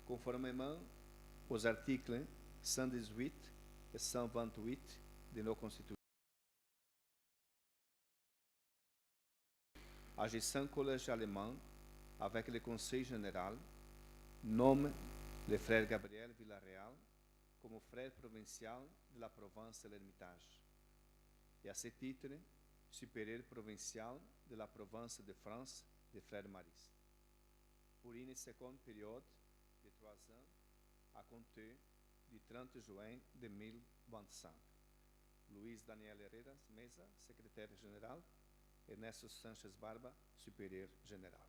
conformément aux articles 118 et 128 de nos constitutions. Agissant collégialement avec le Conseil général, nomme le frère Gabriel Villarreal comme frère provincial de la province de l'Ermitage et à ce titre, supérieur provincial de la province de France de frère Maris, pour une seconde période de 3 ans à compter du 30 juin 2025. Luís Daniel Herrera Mesa, secrétaire général, Ernesto Sanchez Barba, supérieur général.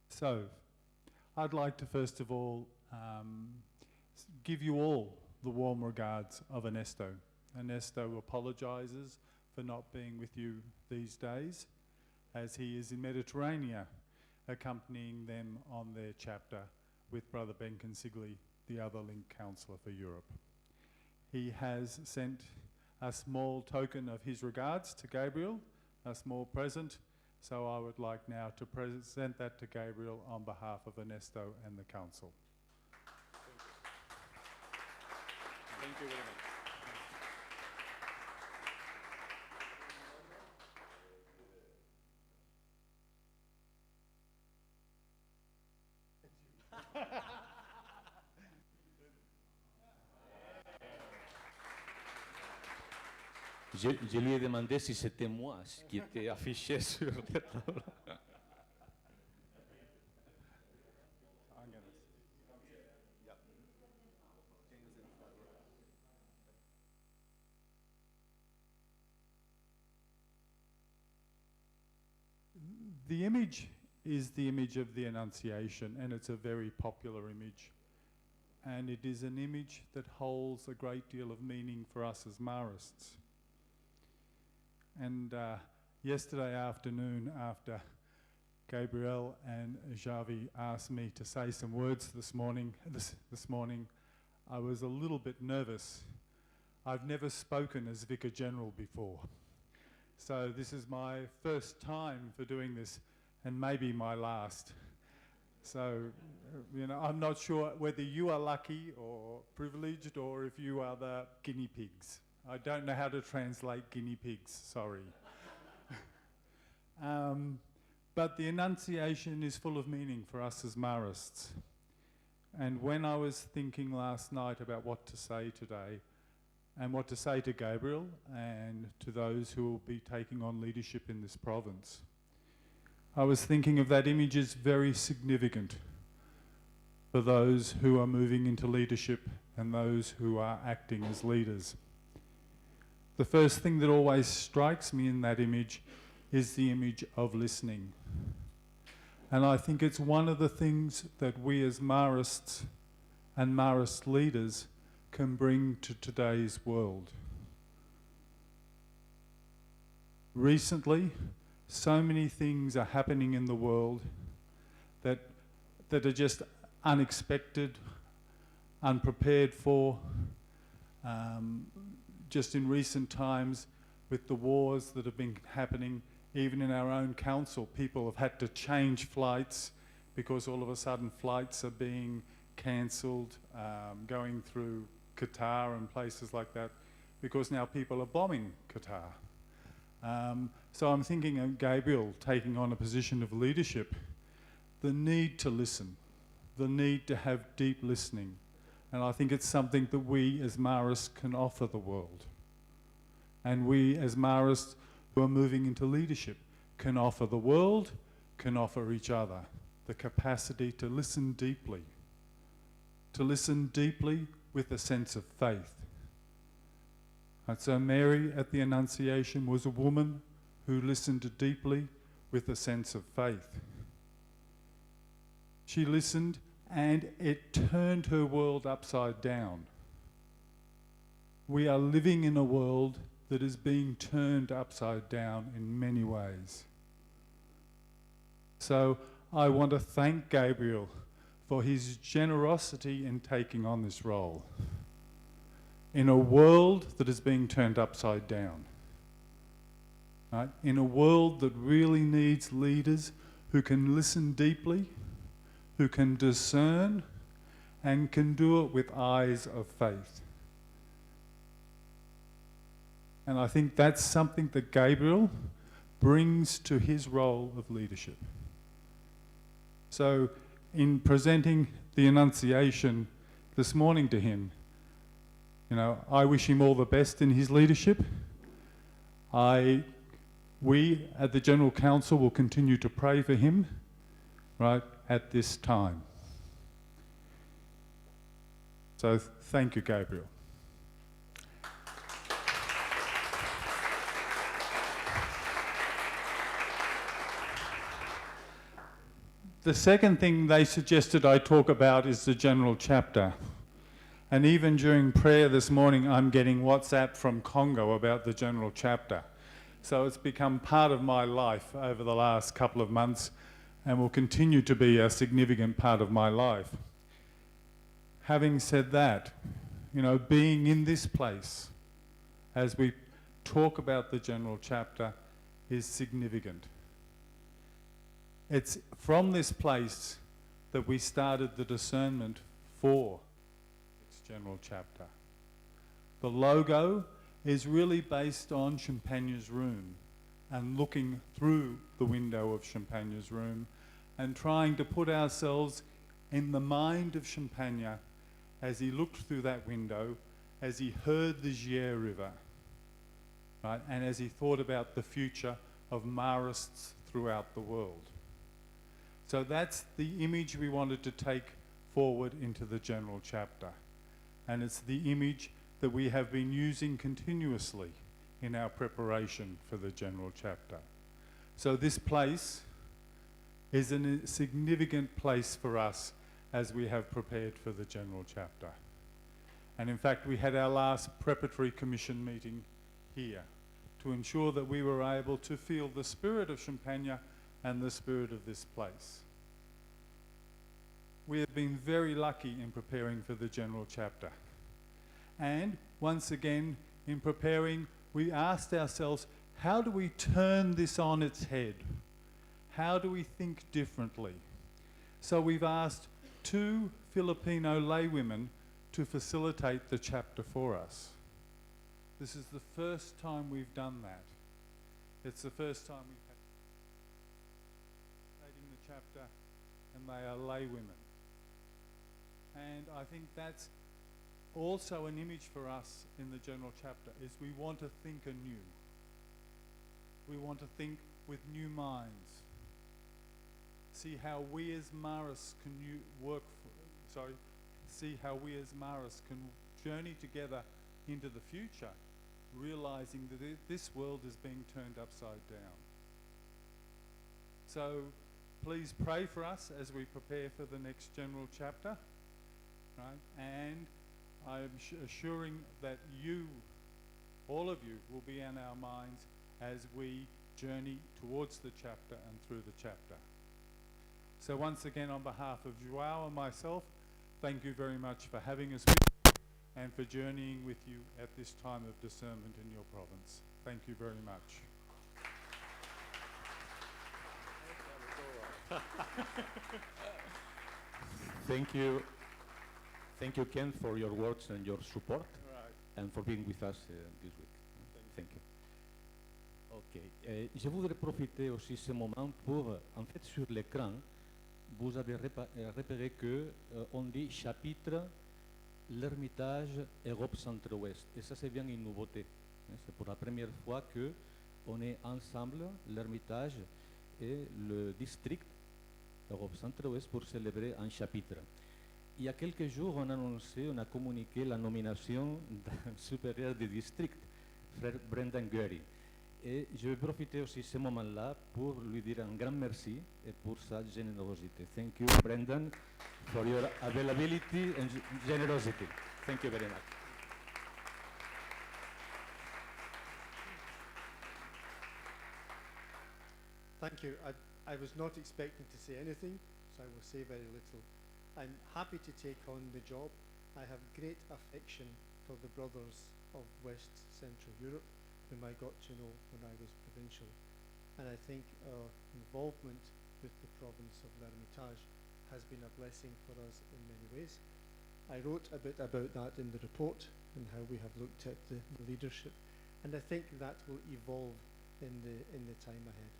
So, I'd like to first of all give you all the warm regards of Ernesto. Ernesto apologises for not being with you these days, as he is in Mediterranean, accompanying them on their chapter with Brother Ben Consigli, the other Link Councillor for Europe. He has sent a small token of his regards to Gabriel, a small present, so I would like now to present that to Gabriel on behalf of Ernesto and the Council. Thank you very much. Je lui ai demandé si c'était moi qui était affiché sur la table. The image is the image of the Annunciation, and it's a very popular image. And it is an image that holds a great deal of meaning for us as Marists. And yesterday afternoon, after Gabriel and Javi asked me to say some words this morning, I was a little bit nervous. I've never spoken as Vicar General before. So this is my first time for doing this, and maybe my last. So, you know, I'm not sure whether you are lucky or privileged or if you are the guinea pigs. I don't know how to translate guinea pigs, sorry. But the Annunciation is full of meaning for us as Marists. And when I was thinking last night about what to say today, and what to say to Gabriel and to those who will be taking on leadership in this province, I was thinking of that image as very significant for those who are moving into leadership and those who are acting as leaders. The first thing that always strikes me in that image is the image of listening. And I think it's one of the things that we as Marists and Marist leaders can bring to today's world. Recently, so many things are happening in the world that are just unexpected, unprepared for. Just in recent times, with the wars that have been happening, even in our own council, people have had to change flights because all of a sudden flights are being cancelled, going through Qatar and places like that, because now people are bombing Qatar. So I'm thinking of Gabriel taking on a position of leadership, the need to listen, the need to have deep listening. And I think it's something that we as Marists can offer the world. And we as Marists who are moving into leadership can offer the world, can offer each other the capacity to listen deeply with a sense of faith. And so Mary at the Annunciation was a woman who listened deeply with a sense of faith. She listened and it turned her world upside down. We are living in a world that is being turned upside down in many ways. So I want to thank Gabriel for his generosity in taking on this role in a world that is being turned upside down. Right? In a world that really needs leaders who can listen deeply, who can discern, and can do it with eyes of faith. And I think that's something that Gabriel brings to his role of leadership. So, in presenting the Annunciation this morning to him, I wish him all the best in his leadership. We at the General Council will continue to pray for him, right, at this time. So thank you, Gabriel. The second thing they suggested I talk about is the General Chapter. And even during prayer this morning, I'm getting WhatsApp from Congo about the General Chapter. So it's become part of my life over the last couple of months and will continue to be a significant part of my life. Having said that, being in this place as we talk about the General Chapter is significant. It's from this place that we started the discernment for its General Chapter. The logo is really based on Champagne's room and looking through the window of Champagne's room and trying to put ourselves in the mind of Champagne as he looked through that window, as he heard the Gier River, right, and as he thought about the future of Marists throughout the world. So that's the image we wanted to take forward into the General Chapter. And it's the image that we have been using continuously in our preparation for the General Chapter. So this place is a significant place for us as we have prepared for the General Chapter. And in fact, we had our last preparatory commission meeting here to ensure that we were able to feel the spirit of Champagne and the spirit of this place. We have been very lucky in preparing for the General Chapter. And once again, in preparing, we asked ourselves, how do we turn this on its head? How do we think differently? So we've asked 2 Filipino laywomen to facilitate the chapter for us. This is the first time we've done that. It's the first time we've had the chapter, and they are laywomen. And I think that's also an image for us in the General Chapter, is we want to think anew. We want to think with new minds. See how we as Maris can see how we as Maris can journey together into the future, realizing that this world is being turned upside down. So please pray for us as we prepare for the next General Chapter, right? And I'm assuring that you, all of you, will be in our minds as we journey towards the chapter and through the chapter. So once again, on behalf of Joao and myself, thank you very much for having us with you and for journeying with you at this time of discernment in your province. Thank you very much. Thank you. Thank you, Ken, for your words and your support, and for being with us this week. Thank you. Ok. Je voudrais profiter aussi de ce moment pour, en fait, sur l'écran, vous avez repéré que on dit chapitre l'Ermitage Europe Centre-Ouest. Et ça, c'est bien une nouveauté. C'est pour la première fois que on est ensemble, l'Ermitage et le district Europe Centre-Ouest, pour célébrer un chapitre. Il y a quelques jours, on a annoncé, on a communiqué la nomination d'un supérieur du district, frère Brendan Gurry. Et je vais profiter aussi de ce moment-là pour lui dire un grand merci et pour sa générosité. Thank you, Brendan, for your availability and generosity. Thank you very much. Thank you. I was not expecting to say anything, so I will say very little. I'm happy to take on the job. I have great affection for the brothers of West Central Europe, whom I got to know when I was provincial. And I think our involvement with the province of L'Hermitage has been a blessing for us in many ways. I wrote a bit about that in the report and how we have looked at the leadership, and I think that will evolve in the time ahead.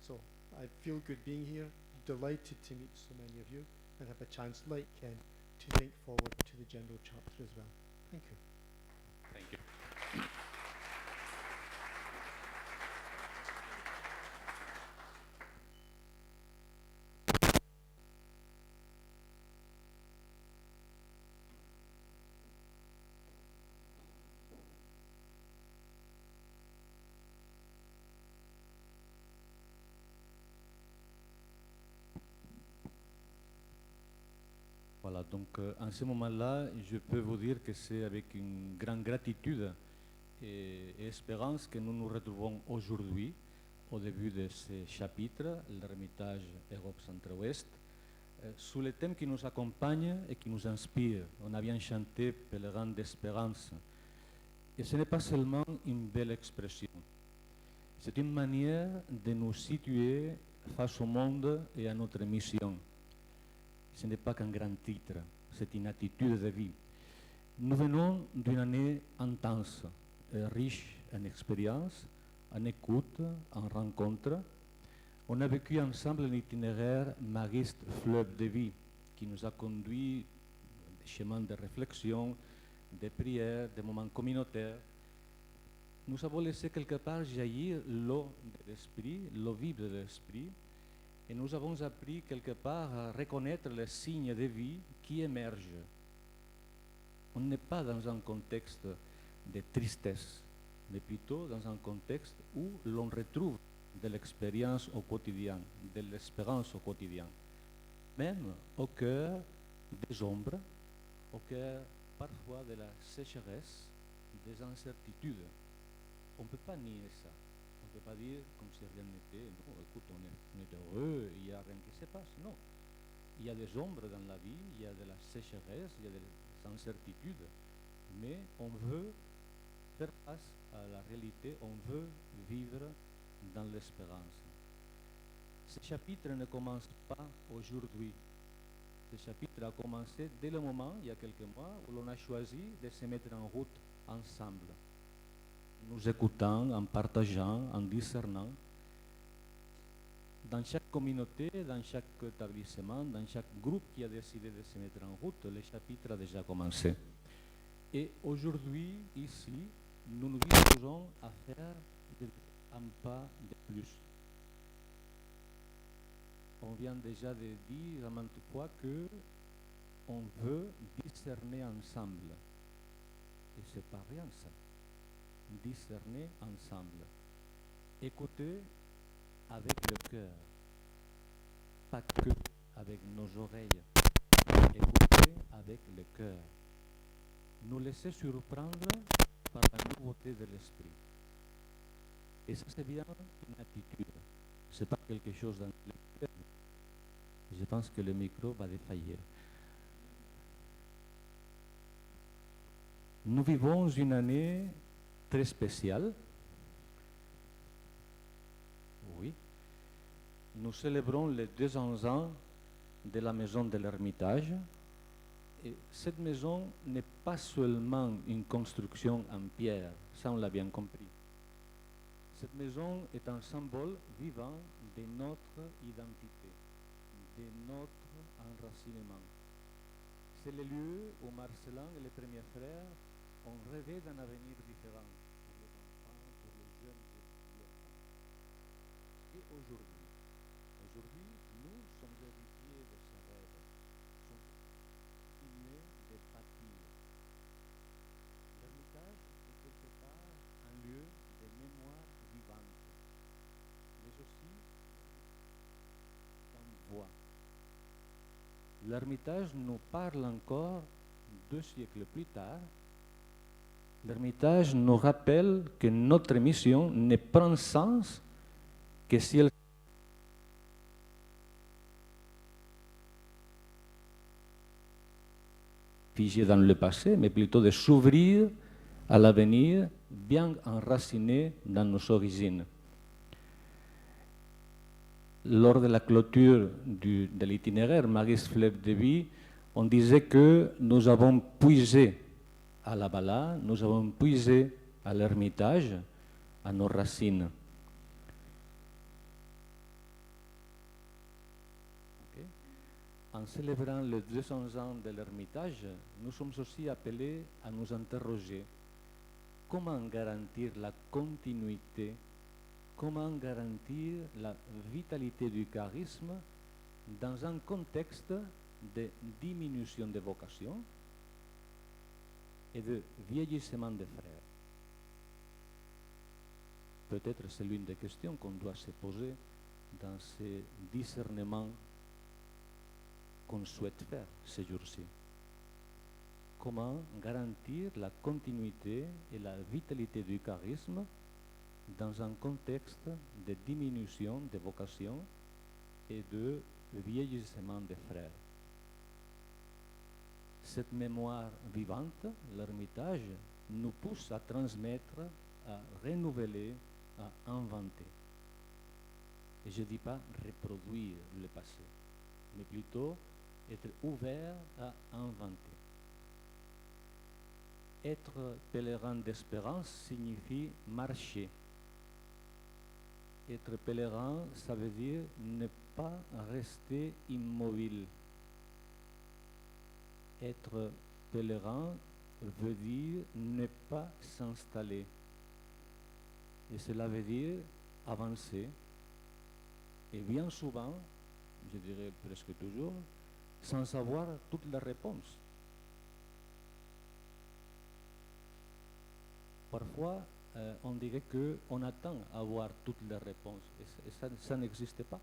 So I feel good being here, delighted to meet so many of you, and have a chance, like Ken, to think forward to the general chapter as well. Thank you. Thank you. Voilà, donc en ce moment-là, je peux vous dire que c'est avec une grande gratitude et espérance que nous nous retrouvons aujourd'hui au début de ce chapitre, l'Hermitage Europe Centre-Ouest, sous le thème qui nous accompagne et qui nous inspire. On a bien chanté Pèlerin d'espérance. Et ce n'est pas seulement une belle expression, c'est une manière de nous situer face au monde et à notre mission. Ce n'est pas qu'un grand titre, c'est une attitude de vie. Nous venons d'une année intense, riche en expérience, en écoute, en rencontres. On a vécu ensemble un itinéraire mariste fleuve de vie qui nous a conduit des chemins de réflexion, des prières, des moments communautaires. Nous avons laissé quelque part jaillir l'eau de l'esprit, l'eau vive de l'esprit, et nous avons appris quelque part à reconnaître les signes de vie qui émergent. On n'est pas dans un contexte de tristesse, mais plutôt dans un contexte où l'on retrouve de l'expérience au quotidien, de l'espérance au quotidien, même au cœur des ombres, au cœur parfois de la sécheresse, des incertitudes. On ne peut pas nier ça. On ne peut pas dire comme si rien n'était. Non, écoute, on est heureux, il n'y a rien qui se passe. Non. Il y a des ombres dans la vie, il y a de la sécheresse, il y a des incertitudes. Mais on veut faire face à la réalité, on veut vivre dans l'espérance. Ce chapitre ne commence pas aujourd'hui. Ce chapitre a commencé dès le moment, il y a quelques mois, où l'on a choisi de se mettre en route ensemble, nous écoutant, en partageant, en discernant. Dans chaque communauté, dans chaque établissement, dans chaque groupe qui a décidé de se mettre en route, le chapitre a déjà commencé. Et aujourd'hui, ici, nous nous disposons à faire un pas de plus. On vient déjà de dire à maintes fois que on veut discerner ensemble. Et c'est pas rien ça. Discerner ensemble. Écouter avec le cœur, pas que avec nos oreilles. Écouter avec le cœur. Nous laisser surprendre par la nouveauté de l'esprit. Et ça, c'est bien une attitude. Ce n'est pas quelque chose d'intellectuel. Je pense que le micro va défaillir. Nous vivons une année très spéciale. Oui. Nous célébrons les 200 ans de la maison de l'Hermitage. Et cette maison n'est pas seulement une construction en pierre, ça on l'a bien compris. Cette maison est un symbole vivant de notre identité, de notre enracinement. C'est le lieu où Marcelin et les premiers frères ont rêvé d'un avenir différent pour les enfants, pour les jeunes et les femmes. Et aujourd'hui, nous sommes héritiers de ce rêve, sommes continués de bâtir. L'Hermitage est quelque part un lieu de mémoire vivante, mais aussi d'une voix. L'Hermitage nous parle encore 2 siècles plus tard. L'Hermitage nous rappelle que notre mission ne prend sens que si elle figé dans le passé, mais plutôt de s'ouvrir à l'avenir, bien enraciné dans nos origines. Lors de la clôture de l'itinéraire Maris Fleuve de Vie, on disait que nous avons puisé à la Bala, nous avons puisé à l'Ermitage, à nos racines. Okay. En célébrant les 200 ans de l'Ermitage, nous sommes aussi appelés à nous interroger comment garantir la continuité, comment garantir la vitalité du charisme dans un contexte de diminution des vocations et de vieillissement des frères. Peut-être c'est l'une des questions qu'on doit se poser dans ces discernements qu'on souhaite faire ces jours-ci. Comment garantir la continuité et la vitalité du charisme dans un contexte de diminution des vocations et de vieillissement des frères. Cette mémoire vivante, l'Ermitage, nous pousse à transmettre, à renouveler, à inventer. Et je ne dis pas reproduire le passé, mais plutôt être ouvert à inventer. Être pèlerin d'espérance signifie marcher. Être pèlerin, ça veut dire ne pas rester immobile. Être pèlerin veut dire ne pas s'installer. Et cela veut dire avancer. Et bien souvent, je dirais presque toujours, sans avoir toutes les réponses. Parfois, on dirait qu'on attend à avoir toutes les réponses, et ça n'existe pas.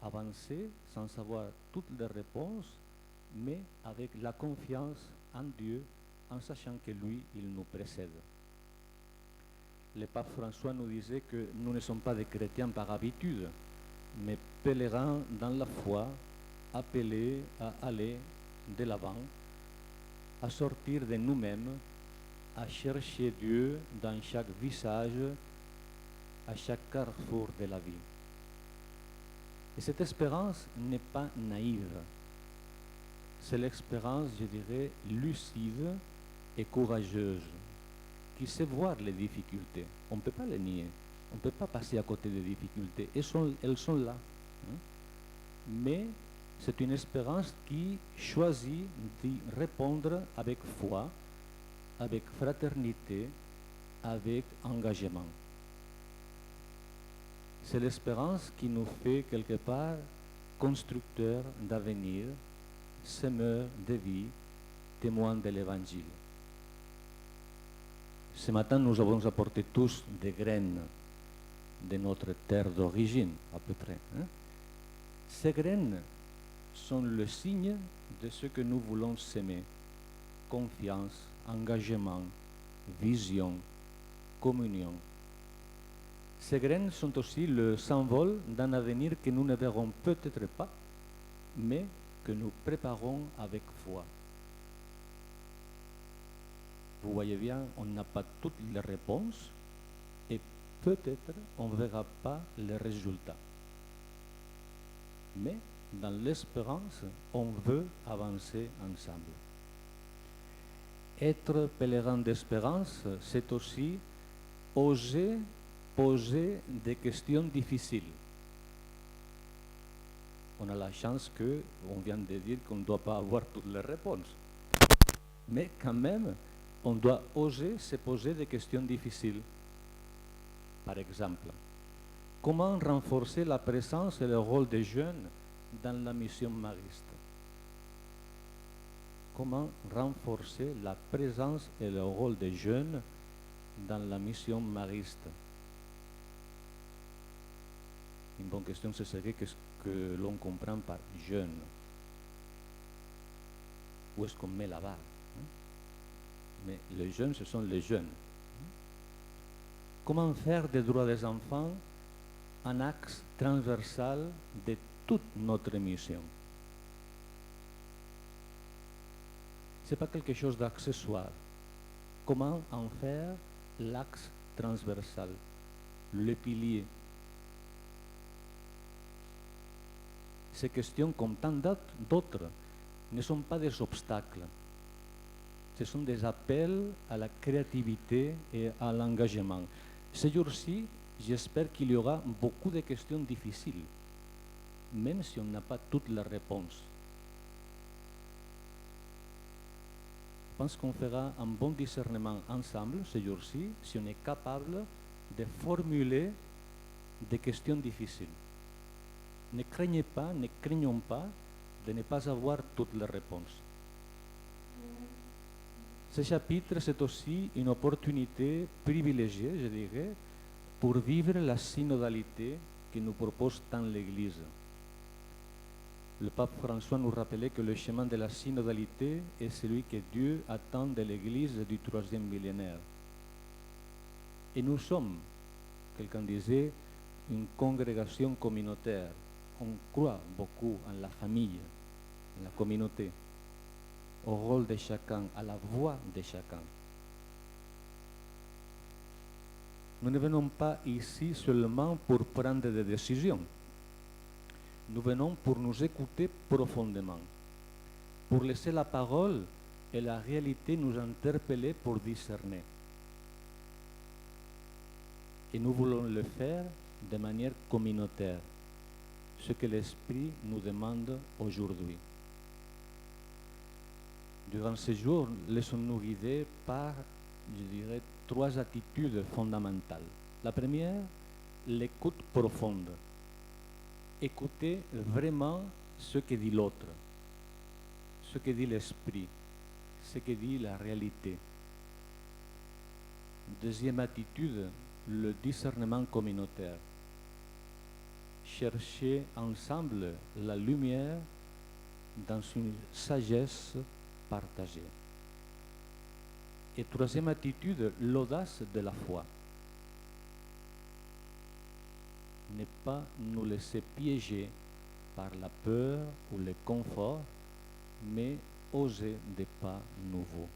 Avancer sans avoir toutes les réponses, mais avec la confiance en Dieu, en sachant que lui, il nous précède. Le pape François nous disait que nous ne sommes pas des chrétiens par habitude, mais pèlerins dans la foi, appelés à aller de l'avant, à sortir de nous-mêmes, à chercher Dieu dans chaque visage, à chaque carrefour de la vie. Et cette espérance n'est pas naïve. C'est l'expérience, je dirais, lucide et courageuse, qui sait voir les difficultés. On ne peut pas les nier. On ne peut pas passer à côté des difficultés. Elles sont là. Mais c'est une espérance qui choisit d'y répondre avec foi, avec fraternité, avec engagement. C'est l'espérance qui nous fait quelque part constructeurs d'avenir, semeurs de vie, témoins de l'Évangile. Ce matin, nous avons apporté tous des graines de notre terre d'origine, à peu près. Ces graines sont le signe de ce que nous voulons s'aimer. Confiance, engagement, vision, communion. Ces graines sont aussi le symbole d'un avenir que nous ne verrons peut-être pas, mais que nous préparons avec foi. Vous voyez bien, on n'a pas toutes les réponses et peut-être on ne verra pas les résultats. Mais dans l'espérance, on veut avancer ensemble. Être pèlerin d'espérance, c'est aussi oser poser des questions difficiles. On a la chance on vient de dire qu'on ne doit pas avoir toutes les réponses. Mais quand même, on doit oser se poser des questions difficiles. Par exemple, comment renforcer la présence et le rôle des jeunes dans la mission mariste? Comment renforcer la présence et le rôle des jeunes dans la mission mariste? Une bonne question, ce serait qu'est-ce que l'on comprend par jeune? Où est-ce qu'on met la barre? Mais les jeunes, ce sont les jeunes. Comment faire des droits des enfants un axe transversal de toute notre mission? Ce n'est pas quelque chose d'accessoire. Comment en faire l'axe transversal, le pilier? Ces questions, comme tant d'autres, ne sont pas des obstacles. Ce sont des appels à la créativité et à l'engagement. Ces jours-ci, j'espère qu'il y aura beaucoup de questions difficiles, même si on n'a pas toutes les réponses. Je pense qu'on fera un bon discernement ensemble ces jours-ci si on est capable de formuler des questions difficiles. Ne craignez pas, ne craignons pas de ne pas avoir toutes les réponses. Ce chapitre, c'est aussi une opportunité privilégiée, je dirais, pour vivre la synodalité que nous propose tant l'Église. Le pape François nous rappelait que le chemin de la synodalité est celui que Dieu attend de l'Église du 3e millénaire. Et nous sommes, quelqu'un disait, une congrégation communautaire. On croit beaucoup en la famille, en la communauté, au rôle de chacun, à la voix de chacun. Nous ne venons pas ici seulement pour prendre des décisions. Nous venons pour nous écouter profondément, pour laisser la parole et la réalité nous interpeller pour discerner. Et nous voulons le faire de manière communautaire, ce que l'Esprit nous demande aujourd'hui. Durant ces jours, laissons-nous guider par, je dirais, 3 attitudes fondamentales. La première, l'écoute profonde. Écouter vraiment ce que dit l'autre, ce que dit l'Esprit, ce que dit la réalité. Deuxième attitude, le discernement communautaire. Chercher ensemble la lumière dans une sagesse partagée. Et troisième attitude, l'audace de la foi. Ne pas nous laisser piéger par la peur ou le confort, mais oser des pas nouveaux.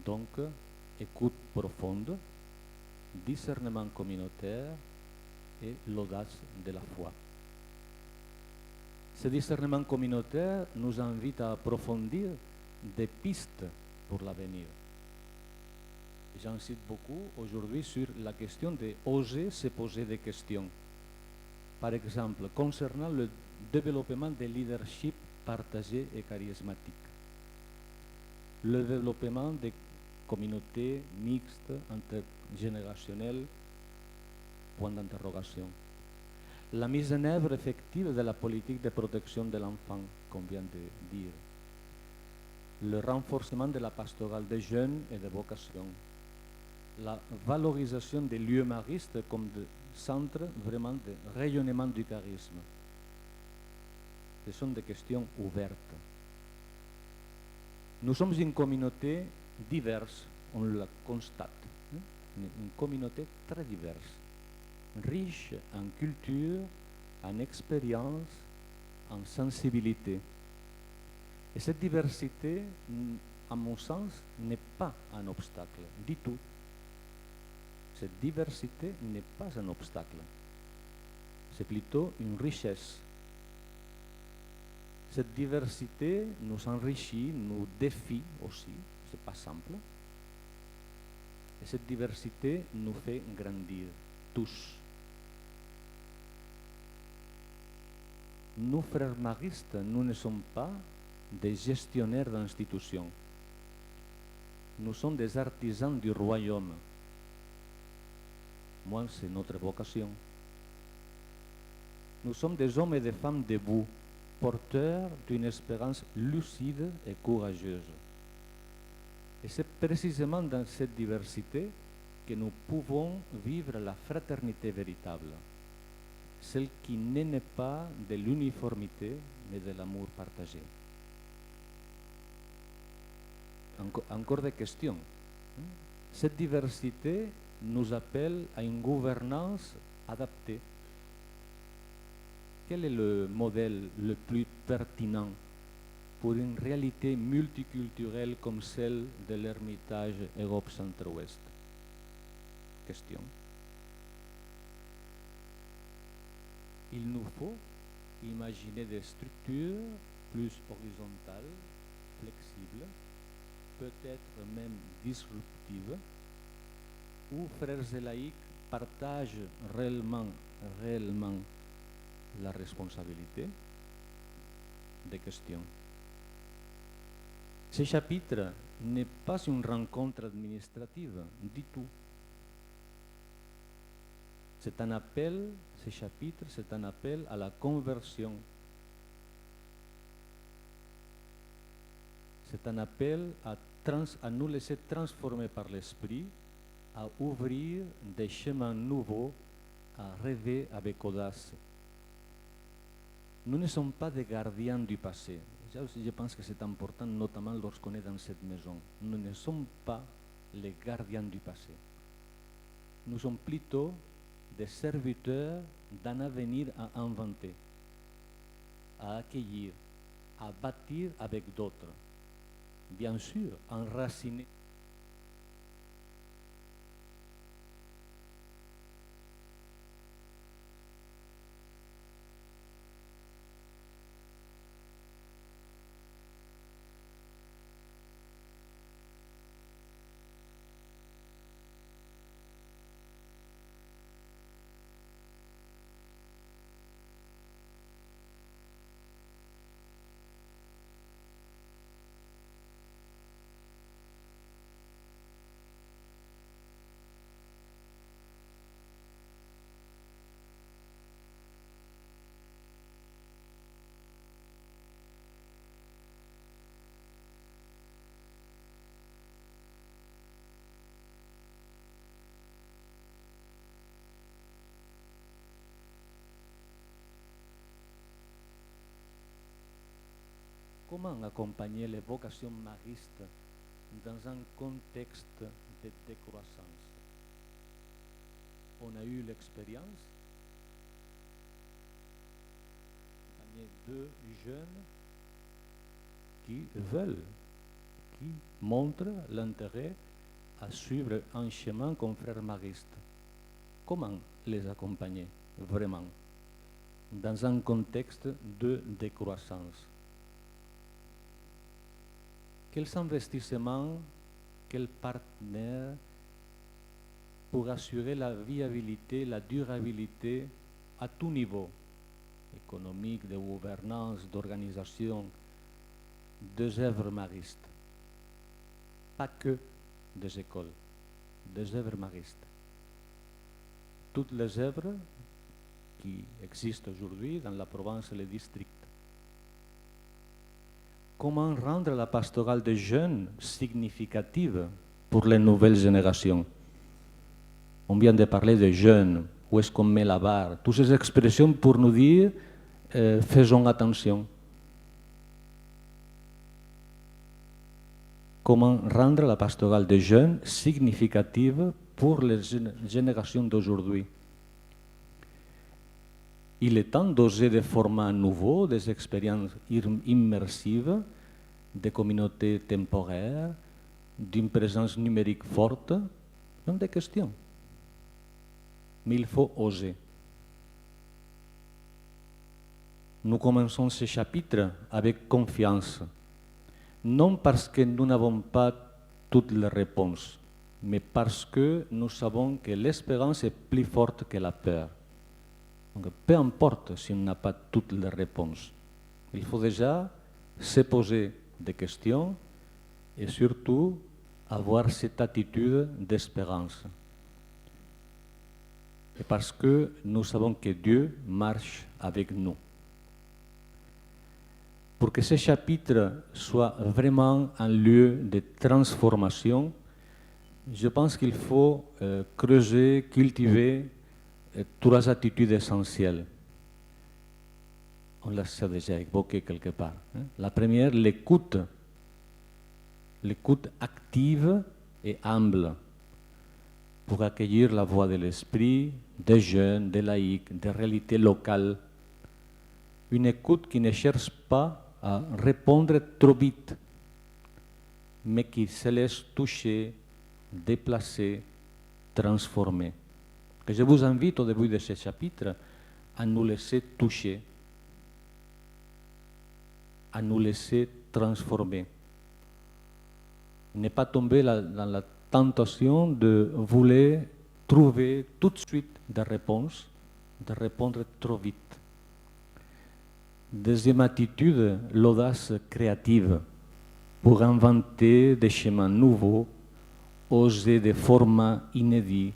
Donc, écoute profonde, discernement communautaire et l'audace de la foi. Ce discernement communautaire nous invite à approfondir des pistes pour l'avenir. J'insiste beaucoup aujourd'hui sur la question d'oser se poser des questions. Par exemple, concernant le développement des leadership partagés et charismatiques, le développement des communautés mixtes, intergénérationnelles, point d'interrogation. La mise en œuvre effective de la politique de protection de l'enfant, qu'on vient de dire. Le renforcement de la pastorale des jeunes et des vocations. La valorisation des lieux maristes comme des centres vraiment de rayonnement du charisme. Ce sont des questions ouvertes. Nous sommes une communauté diverse, on la constate. Une communauté très diverse, riche en culture, en expérience, en sensibilité. Et cette diversité, à mon sens, n'est pas un obstacle du tout. Cette diversité n'est pas un obstacle. C'est plutôt une richesse. Cette diversité nous enrichit, nous défie aussi. C'est pas simple. Et cette diversité nous fait grandir, tous. Nous, frères maristes, nous ne sommes pas des gestionnaires d'institutions. Nous sommes des artisans du royaume. Moi, c'est notre vocation. Nous sommes des hommes et des femmes debout, porteurs d'une espérance lucide et courageuse. Et c'est précisément dans cette diversité que nous pouvons vivre la fraternité véritable, celle qui n'est pas de l'uniformité, mais de l'amour partagé. Encore des questions. Cette diversité nous appelle à une gouvernance adaptée. Quel est le modèle le plus pertinent? pour une réalité multiculturelle comme celle de l'Ermitage Europe Centre-Ouest? Question. Il nous faut imaginer des structures plus horizontales, flexibles, peut-être même disruptives, où frères et laïcs partagent réellement la responsabilité des questions. Ce chapitre n'est pas une rencontre administrative du tout. C'est un appel, ce chapitre, c'est un appel à la conversion. C'est un appel à nous laisser transformer par l'esprit, à ouvrir des chemins nouveaux, à rêver avec audace. Nous ne sommes pas des gardiens du passé. Je pense que c'est important, notamment lorsqu'on est dans cette maison. Nous ne sommes pas les gardiens du passé. Nous sommes plutôt des serviteurs d'un avenir à inventer, à accueillir, à bâtir avec d'autres. Bien sûr, enracinés. Comment accompagner les vocations maristes dans un contexte de décroissance? On a eu l'expérience d'accompagner 2 jeunes qui veulent, qui montrent l'intérêt à suivre un chemin comme frère mariste. Comment les accompagner vraiment dans un contexte de décroissance? Quels investissements, quels partenaires pour assurer la viabilité, la durabilité à tout niveau, économique, de gouvernance, d'organisation, des œuvres maristes. Pas que des écoles, des œuvres maristes. Toutes les œuvres qui existent aujourd'hui dans la province et les districts. Comment rendre la pastorale des jeunes significative pour les nouvelles générations? On vient de parler des jeunes, où est-ce qu'on met la barre? Toutes ces expressions pour nous dire faisons attention. Comment rendre la pastorale des jeunes significative pour les générations d'aujourd'hui? Il est temps d'oser des formats nouveaux, des expériences immersives, des communautés temporaires, d'une présence numérique forte. Ce sont des questions. Mais il faut oser. Nous commençons ce chapitre avec confiance. Non parce que nous n'avons pas toutes les réponses, mais parce que nous savons que l'espérance est plus forte que la peur. Donc, peu importe si on n'a pas toutes les réponses. Il faut déjà se poser des questions et surtout avoir cette attitude d'espérance. Et parce que nous savons que Dieu marche avec nous. Pour que ce chapitre soit vraiment un lieu de transformation, je pense qu'il faut creuser, cultiver 3 attitudes essentielles. On l'a déjà évoqué quelque part. La première, l'écoute. L'écoute active et humble pour accueillir la voix de l'esprit, des jeunes, des laïcs, des réalités locales. Une écoute qui ne cherche pas à répondre trop vite, mais qui se laisse toucher, déplacer, transformer. Et je vous invite au début de ce chapitre à nous laisser toucher, à nous laisser transformer. Ne pas tomber dans la tentation de vouloir trouver tout de suite des réponses, de répondre trop vite. Deuxième attitude, l'audace créative pour inventer des chemins nouveaux, oser des formats inédits,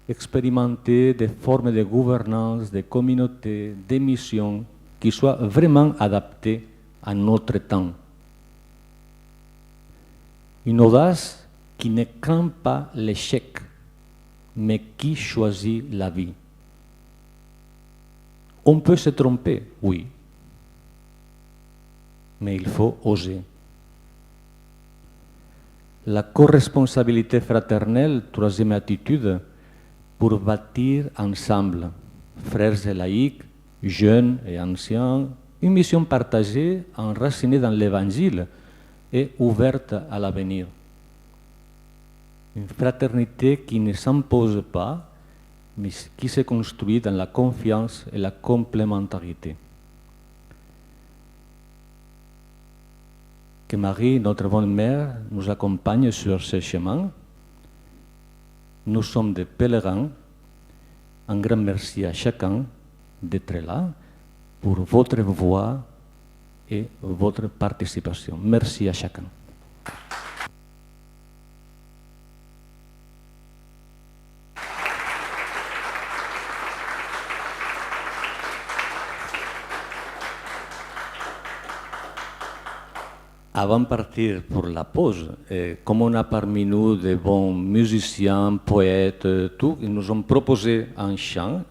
expérimenter des formes de gouvernance, de communauté, de mission qui soient vraiment adaptées à notre temps. Une audace qui ne craint pas l'échec, mais qui choisit la vie. On peut se tromper, oui, mais il faut oser. La corresponsabilité fraternelle, troisième attitude, pour bâtir ensemble, frères et laïcs, jeunes et anciens, une mission partagée, enracinée dans l'Évangile et ouverte à l'avenir. Une fraternité qui ne s'impose pas, mais qui se construit dans la confiance et la complémentarité. Que Marie, notre bonne mère, nous accompagne sur ce chemin. Nous sommes des pèlerins. Un grand merci à chacun d'être là pour votre voix et votre participation. Merci à chacun. Avant de partir pour la pause, comme on a parmi nous de bons musiciens, poètes, tout, ils nous ont proposé un chant.